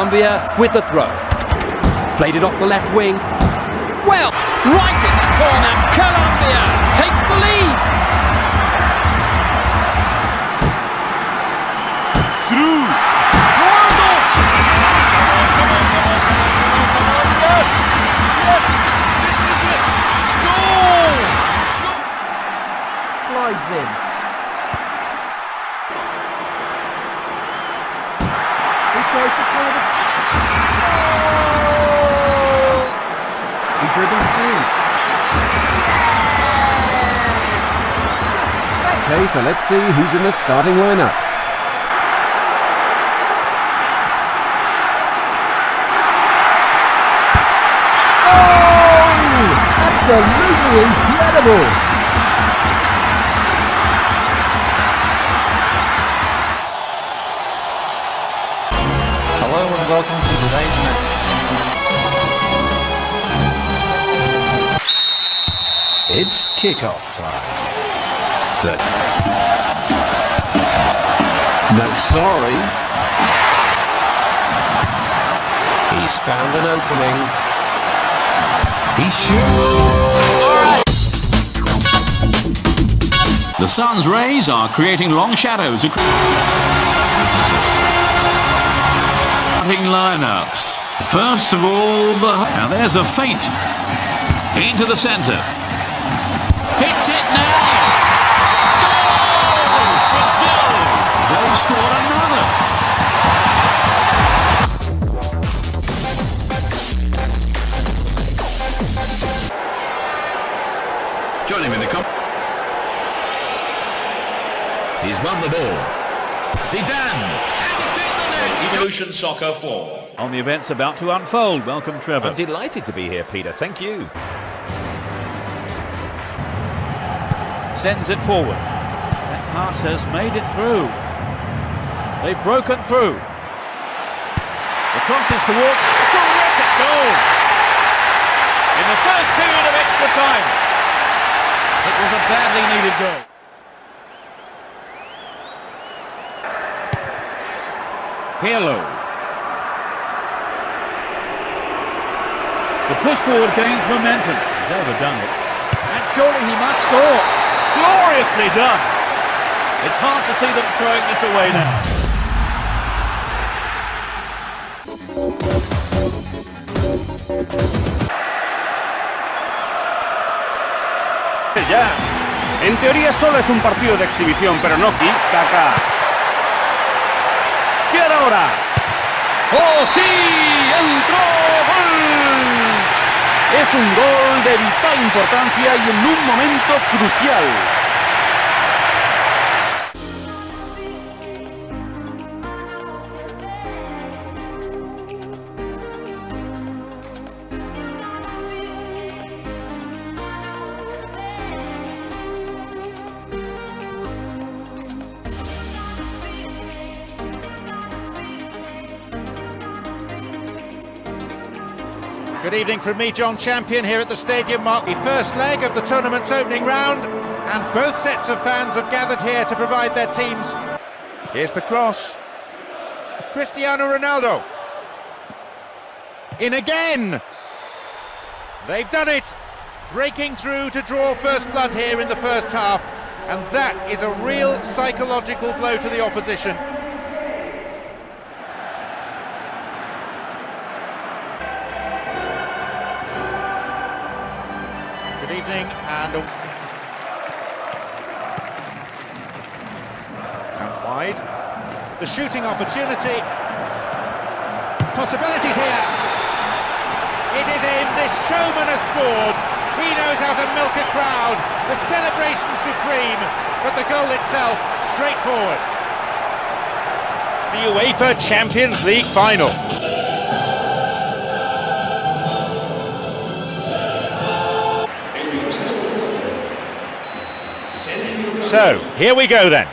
Colombia with the throw. Played it off the left wing. Well, right in the corner. Colombia takes the lead. Through. Slides in. He tries to clear the... Oh! He dribbles through. Okay, so let's see who's in the starting lineups. Oh! Absolutely incredible! Hello and welcome to today's match. It's kick-off time. No, sorry. He's found an opening. He shoots. The sun's rays are creating long shadows. Starting lineups. First of all, now there's a feint into the centre. Hits it now. Goal! Brazil! They've scored another. Join him in the cup. He's won the ball. Zidane. Evolution Soccer 4. On the events about to unfold. Welcome, Trevor. I'm delighted to be here, Peter. Thank you. Sends it forward. That pass has made it through. They've broken through. The cross is toward. Terrific goal! In the first period of extra time. It was a badly needed goal. Pirlo. The push forward gains momentum. He's overdone it. And surely he must score. Gloriously done. It's hard to see them throwing this away now. Ya. En teoría solo es un partido de exhibición, pero no quita acá. ¿Qué ahora? ¡Oh, sí! ¡Entró! ¡Gol! Es un gol de vital importancia y en un momento crucial. Good evening from me, John Champion, here at the Stadium Mark, the first leg of the tournament's opening round, and both sets of fans have gathered here to provide their teams. Here's the cross. Cristiano Ronaldo. In again! They've done it! Breaking through to draw first blood here in the first half, and that is a real psychological blow to the opposition. Good evening, and out wide. The shooting opportunity. Possibilities here. It is in. This showman has scored. He knows how to milk a crowd. The celebration supreme, but the goal itself straightforward. The UEFA Champions League final. So, here we go then.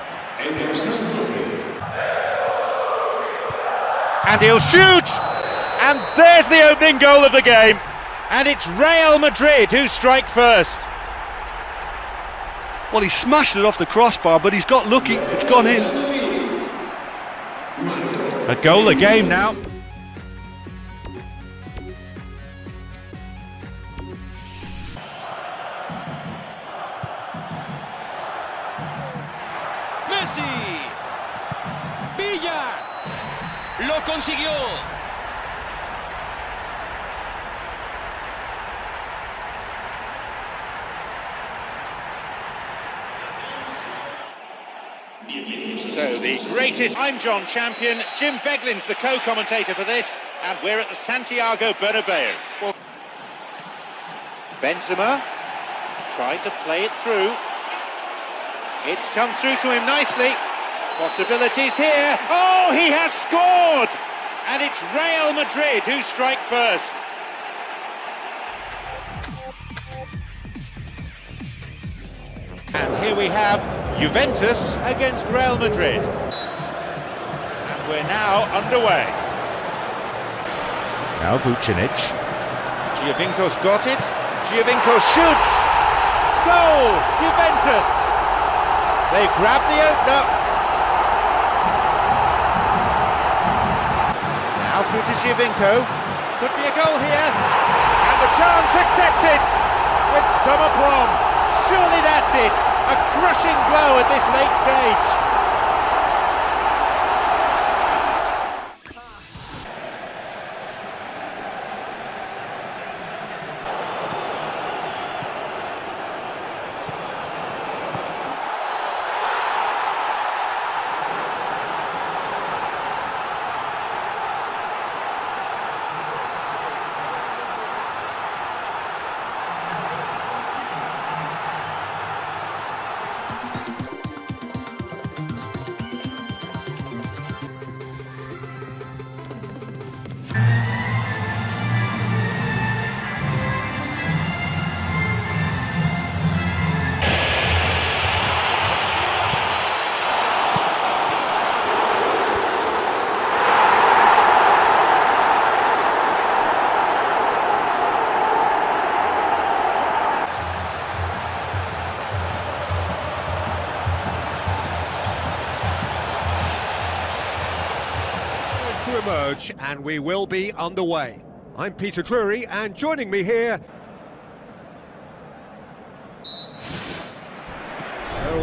And he'll shoot! And there's the opening goal of the game. And it's Real Madrid who strike first. Well, he smashed it off the crossbar, but he's got lucky. It's gone in. A goal a game now. Messi. Villa. Lo consiguió. So the greatest. I'm John Champion. Jim Beglin's the co-commentator for this, and we're at the Santiago Bernabeu. Benzema tried to play it through. It's come through to him nicely. Possibilities here. Oh, he has scored! And it's Real Madrid who strike first. And here we have Juventus against Real Madrid. And we're now underway. Now Vucinic. Giovinco's got it. Giovinco shoots. Goal! Juventus! They grab the opener. Now through to Giovinco. Could be a goal here. And the chance accepted with some aplomb. Surely that's it. A crushing blow at this late stage. To emerge, and we will be underway. I'm Peter Drury, and joining me here. So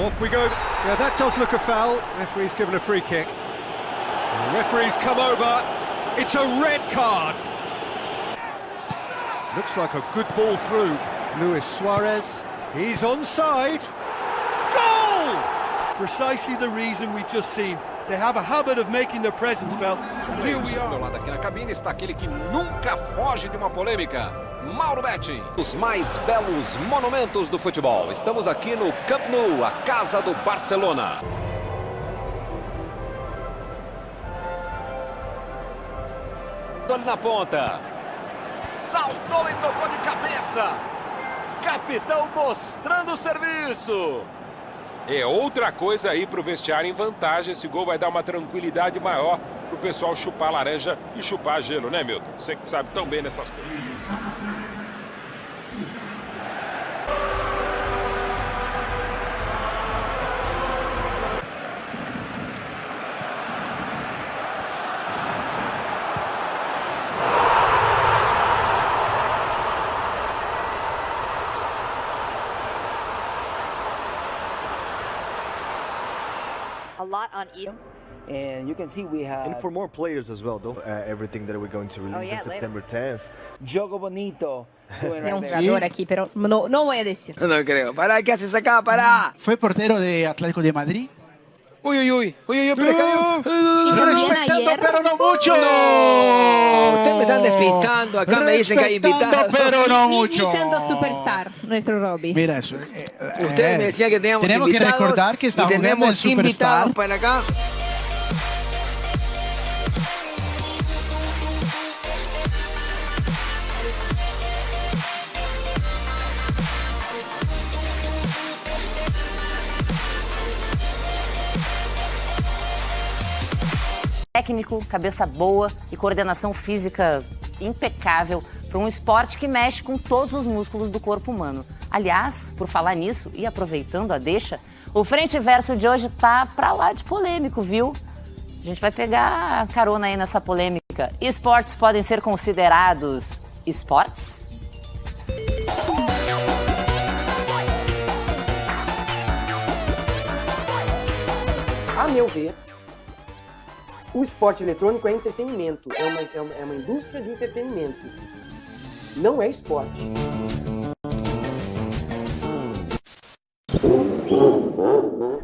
off we go. Yeah, that does look a foul. Referee's given a free kick. The referee's come over. It's a red card. Looks like a good ball through. Luis Suarez. He's onside. Goal! Precisely the reason we've just seen. They have a habit of making their presence felt. And here we Ao are. meu lado aqui na cabine está aquele que nunca foge de uma polêmica, Mauro Betti. Os mais belos monumentos do futebol. Estamos aqui no Camp Nou, a casa do Barcelona. Ali na ponta. Saltou e tocou de cabeça. Capitão mostrando o serviço. É outra coisa aí pro vestiário em vantagem. Esse gol vai dar uma tranquilidade maior pro pessoal chupar laranja e chupar gelo, né, Milton? Você que sabe tão bem dessas coisas. A lot on you. And you can see we have... And for more players as well, though, everything that we're going to release on September 10th. Jogo bonito. Hay un jugador aquí, pero no voy a decir. No creo. Pará, ¿qué haces acá? Pará. Fue portero de Atlético de Madrid. Uy, pero Respetando, pero no mucho. No, ustedes me están despistando. Acá me dicen que hay invitados. Pero no mucho. Ni tanto superstar, nuestro Robbie. Mira eso. Ustedes me decían que teníamos tenemos invitados. Que recordar que estamos viendo el tenemos invitados Superstar. para acá. Técnico, cabeça boa e coordenação física impecável para um esporte que mexe com todos os músculos do corpo humano. Aliás, por falar nisso e aproveitando a deixa, o Frente e Verso de hoje tá pra lá de polêmico, viu? A gente vai pegar carona aí nessa polêmica. Esportes podem ser considerados esportes? A meu ver, o esporte eletrônico é entretenimento, é uma indústria de entretenimento, não é esporte.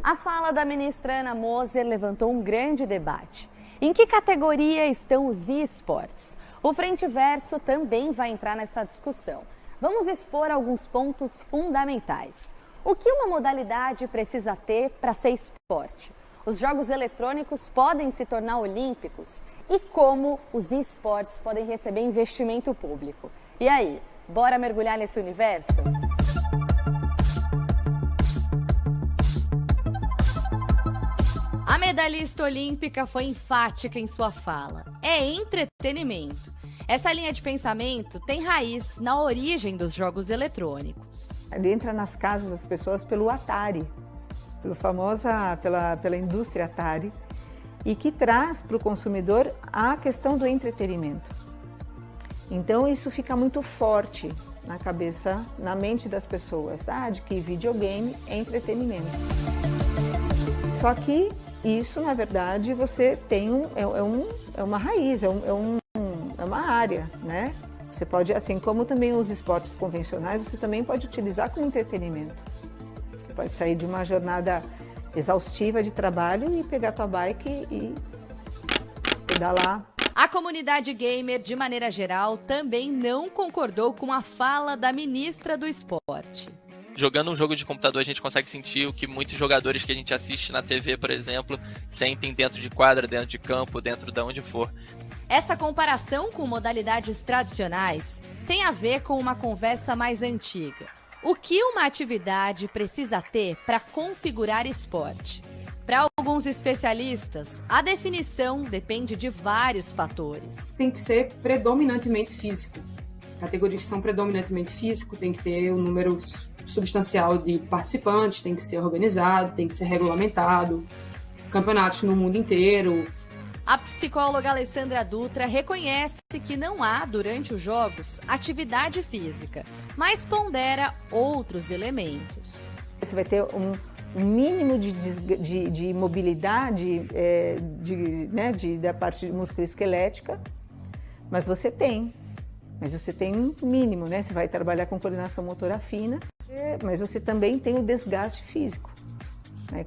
A fala da ministra Ana Moser levantou um grande debate. Em que categoria estão os esportes? O Frente Verso também vai entrar nessa discussão. Vamos expor alguns pontos fundamentais. O que uma modalidade precisa ter para ser esporte? Os jogos eletrônicos podem se tornar olímpicos? E como os esportes podem receber investimento público? E aí, bora mergulhar nesse universo? A medalhista olímpica foi enfática em sua fala. É entretenimento. Essa linha de pensamento tem raiz na origem dos jogos eletrônicos. Ele entra nas casas das pessoas pelo Atari, pela indústria Atari, e que traz para o consumidor a questão do entretenimento. Então isso fica muito forte na cabeça, na mente das pessoas, de que videogame é entretenimento. Só que isso, na verdade, você tem uma raiz, é uma área, né? Você pode, assim como também os esportes convencionais, você também pode utilizar como entretenimento. Você pode sair de uma jornada exaustiva de trabalho e pegar tua bike e pedalar. A comunidade gamer, de maneira geral, também não concordou com a fala da ministra do Esporte. Jogando um jogo de computador, a gente consegue sentir o que muitos jogadores que a gente assiste na TV, por exemplo, sentem dentro de quadra, dentro de campo, dentro de onde for. Essa comparação com modalidades tradicionais tem a ver com uma conversa mais antiga. O que uma atividade precisa ter para configurar esporte? Para alguns especialistas, a definição depende de vários fatores. Tem que ser predominantemente físico. Categorias que são predominantemente físico, tem que ter um número substancial de participantes, tem que ser organizado, tem que ser regulamentado, campeonatos no mundo inteiro. A psicóloga Alessandra Dutra reconhece que não há, durante os jogos, atividade física, mas pondera outros elementos. Você vai ter um mínimo de mobilidade da parte musculoesquelética, mas você tem um mínimo, né? Você vai trabalhar com coordenação motora fina, mas você também tem o desgaste físico.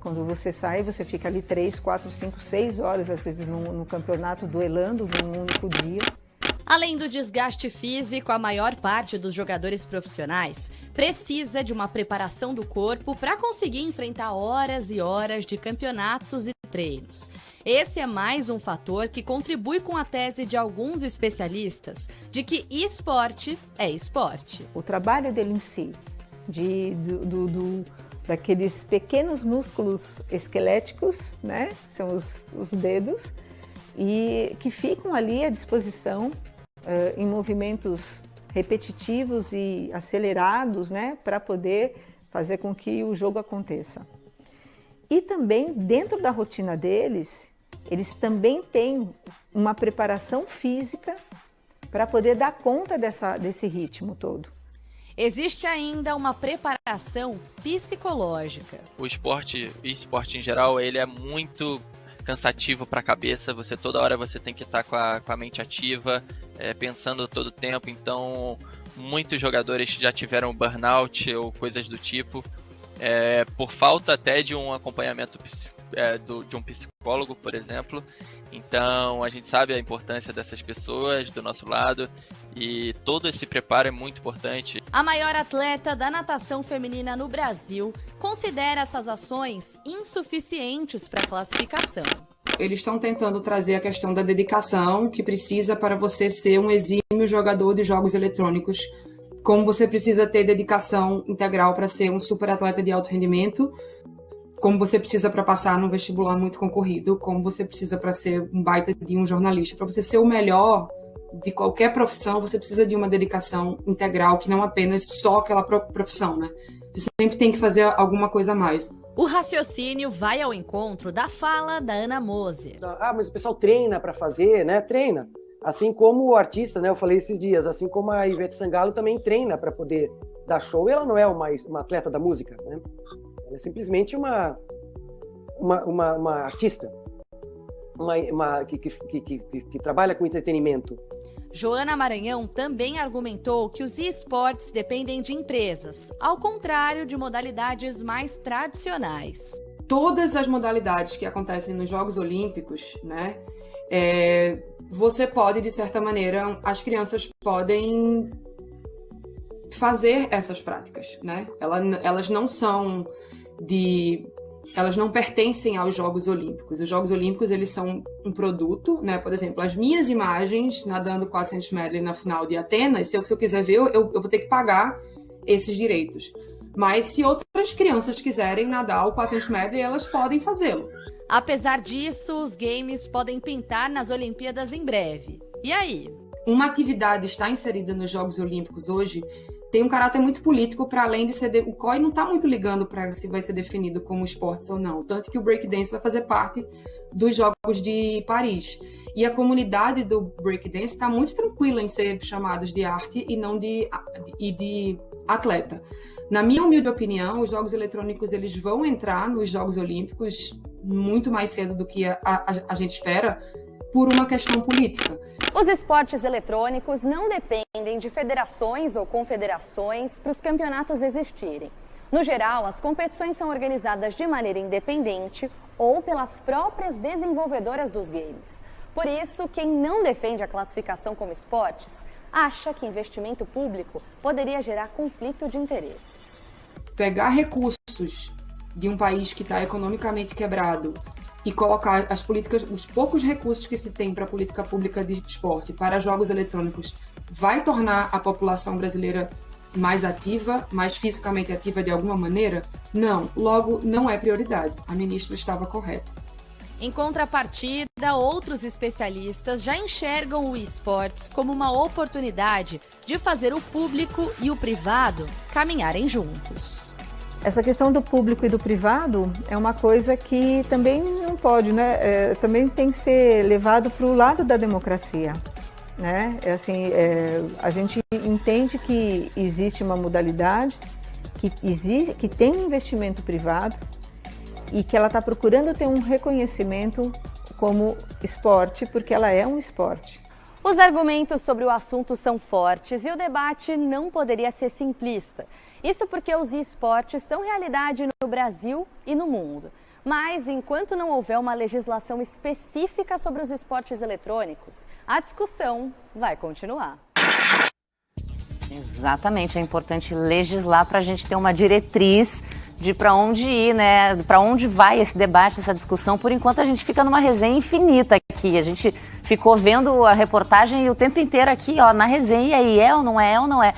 Quando você sai, você fica ali 3, 4, 5, 6 horas, às vezes, no campeonato, duelando num único dia. Além do desgaste físico, a maior parte dos jogadores profissionais precisa de uma preparação do corpo para conseguir enfrentar horas e horas de campeonatos e treinos. Esse é mais um fator que contribui com a tese de alguns especialistas de que esporte é esporte. O trabalho dele em si, daqueles pequenos músculos esqueléticos, né? São os dedos, e que ficam ali à disposição em movimentos repetitivos e acelerados, né? Para poder fazer com que o jogo aconteça. E também, dentro da rotina deles, eles também têm uma preparação física para poder dar conta desse ritmo todo. Existe ainda uma preparação psicológica. O esporte em geral, ele é muito cansativo para a cabeça. Toda hora você tem que estar com a mente ativa, pensando todo o tempo. Então, muitos jogadores já tiveram burnout ou coisas do tipo, por falta até de um acompanhamento de um psicólogo, por exemplo. Então, a gente sabe a importância dessas pessoas do nosso lado e todo esse preparo é muito importante. A maior atleta da natação feminina no Brasil considera essas ações insuficientes para a classificação. Eles estão tentando trazer a questão da dedicação que precisa para você ser um exímio jogador de jogos eletrônicos, como você precisa ter dedicação integral para ser um super atleta de alto rendimento, como você precisa para passar num vestibular muito concorrido, como você precisa para ser um baita de um jornalista. Para você ser o melhor de qualquer profissão, você precisa de uma dedicação integral, que não apenas só aquela profissão, né? Você sempre tem que fazer alguma coisa a mais. O raciocínio vai ao encontro da fala da Ana Moser. Mas o pessoal treina para fazer, né? Treina. Assim como o artista, né? Eu falei esses dias, assim como a Ivete Sangalo também treina para poder dar show. E ela não é uma atleta da música, né? Ela é simplesmente uma uma artista que trabalha com entretenimento. Joana Maranhão também argumentou que os esportes dependem de empresas, ao contrário de modalidades mais tradicionais. Todas as modalidades que acontecem nos Jogos Olímpicos, né, você pode, de certa maneira, as crianças podem fazer essas práticas, né? Elas não são elas não pertencem aos Jogos Olímpicos. Os Jogos Olímpicos, eles são um produto, né? Por exemplo, as minhas imagens nadando 400 medley na final de Atenas, se eu quiser ver, eu vou ter que pagar esses direitos. Mas se outras crianças quiserem nadar o 400 medley, elas podem fazê-lo. Apesar disso, os games podem pintar nas Olimpíadas em breve. E aí? Uma atividade está inserida nos Jogos Olímpicos hoje tem um caráter muito político, para além de ser... O COI não está muito ligando para se vai ser definido como esportes ou não. Tanto que o breakdance vai fazer parte dos Jogos de Paris. E a comunidade do breakdance está muito tranquila em ser chamados de arte e não de atleta. Na minha humilde opinião, os jogos eletrônicos eles vão entrar nos Jogos Olímpicos muito mais cedo do que a gente espera, por uma questão política. Os esportes eletrônicos não dependem de federações ou confederações para os campeonatos existirem. No geral, as competições são organizadas de maneira independente ou pelas próprias desenvolvedoras dos games. Por isso, quem não defende a classificação como esportes acha que investimento público poderia gerar conflito de interesses. Pegar recursos de um país que está economicamente quebrado e colocar as políticas, os poucos recursos que se tem para a política pública de esporte para jogos eletrônicos, vai tornar a população brasileira mais ativa, mais fisicamente ativa de alguma maneira? Não, logo não é prioridade. A ministra estava correta. Em contrapartida, outros especialistas já enxergam o esportes como uma oportunidade de fazer o público e o privado caminharem juntos. Essa questão do público e do privado é uma coisa que também não pode, né? Também tem que ser levado para o lado da democracia, né? A gente entende que existe uma modalidade que tem investimento privado e que ela está procurando ter um reconhecimento como esporte, porque ela é um esporte. Os argumentos sobre o assunto são fortes e o debate não poderia ser simplista. Isso porque os esportes são realidade no Brasil e no mundo. Mas, enquanto não houver uma legislação específica sobre os esportes eletrônicos, a discussão vai continuar. Exatamente, é importante legislar para a gente ter uma diretriz de para onde ir, né? Para onde vai esse debate, essa discussão. Por enquanto a gente fica numa resenha infinita aqui. A gente ficou vendo a reportagem o tempo inteiro aqui, ó, na resenha. E aí, é ou não é? É ou não é?